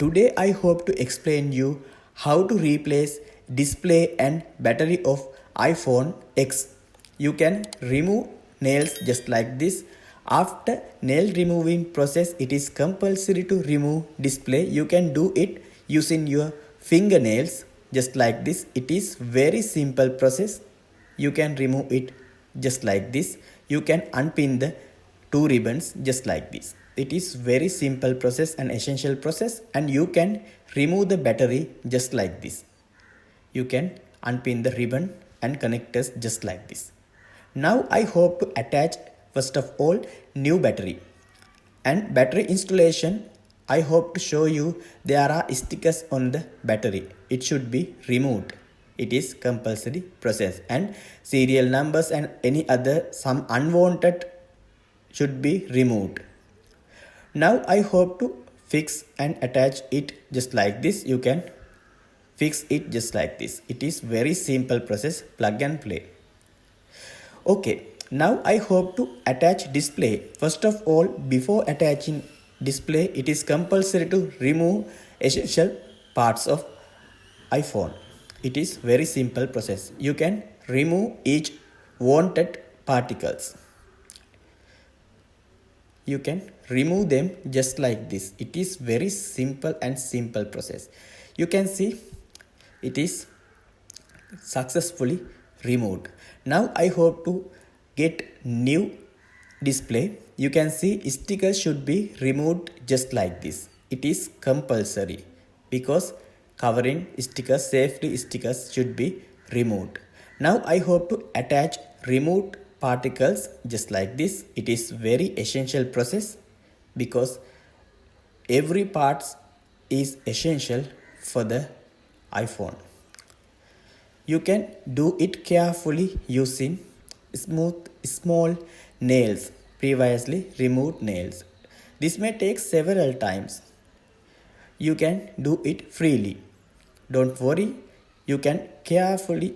Today I hope to explain you how to replace display and battery of iPhone X. You can remove nails just like this. After nail removing process, it is compulsory to remove display. You can do it using your fingernails just like this. It is very simple process. You can remove it just like this. You can unpin the two ribbons just like this. It is very simple process and essential process, and you can remove the battery just like this. You can unpin the ribbon and connectors just like this. Now I hope to attach first of all new battery and battery installation. I hope to show you there are stickers on the battery. It should be removed. It is compulsory process, and serial numbers and any other some unwanted should be removed. Now I hope to fix and attach it just like this. You can fix it just like this. It is very simple process, plug and play. Okay, now I hope to attach display. First of all, before attaching display, it is compulsory to remove essential parts of iPhone. It is very simple process. You can remove each wanted particles. You can remove them just like this. It is very simple and simple process. You can see it is successfully removed. Now I hope to get new display. You can see stickers should be removed just like this. It is compulsory because covering stickers, safety stickers should be removed. Now I hope to attach removed particles just like this. It is very essential process because every part is essential for the iPhone. You can do it carefully using small nails, previously removed nails. This may take several times. You can do it freely. Don't worry, you can carefully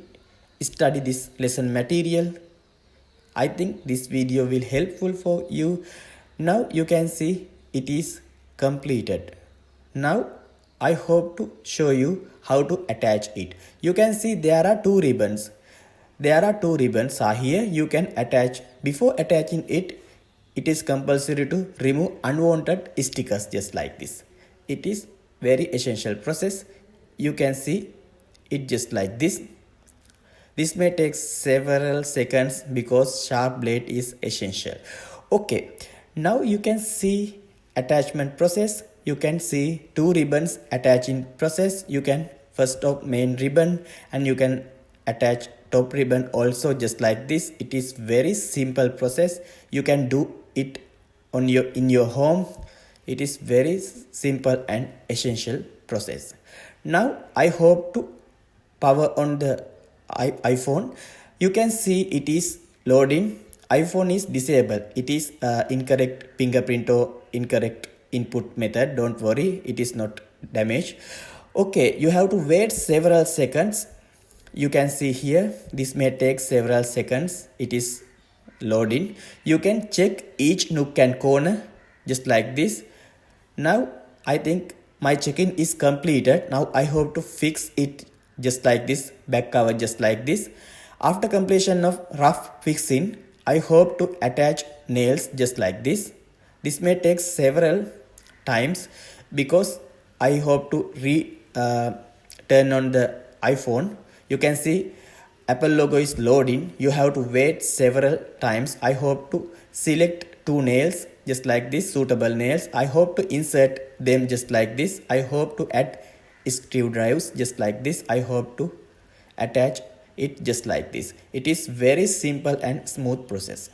study this lesson material. I think this video will helpful for you. Now you can see it is completed. Now I hope to show you how to attach it. You can see there are two ribbons. There are two ribbons are here. You can attach. Before attaching it, it is compulsory to remove unwanted stickers just like this. It is very essential process. You can see it just like this. This may take several seconds because sharp blade is essential. Okay, now you can see attachment process. You can see two ribbons attaching process. You can first off main ribbon and you can attach top ribbon also just like this. It is very simple process. You can do it on in your home. It is very simple and essential process. Now I hope to power on the iPhone. You can see it is loading. iPhone is disabled. It is incorrect fingerprint or incorrect input method. Don't worry, it is not damaged. Okay, you have to wait several seconds. You can see here this may take several seconds. It is loading. You can check each nook and corner just like this. Now I think my check-in is completed. Now I hope to fix it just like this, back cover just like this. After completion of rough fixing, I hope to attach nails just like this. This may take several times because I hope to turn on the iPhone. You can see Apple logo is loading. You have to wait several times. I hope to select two nails just like this, suitable nails. I hope to insert them just like this. I hope to add screwdrivers just like this. I hope to attach it just like this. It is very simple and smooth process.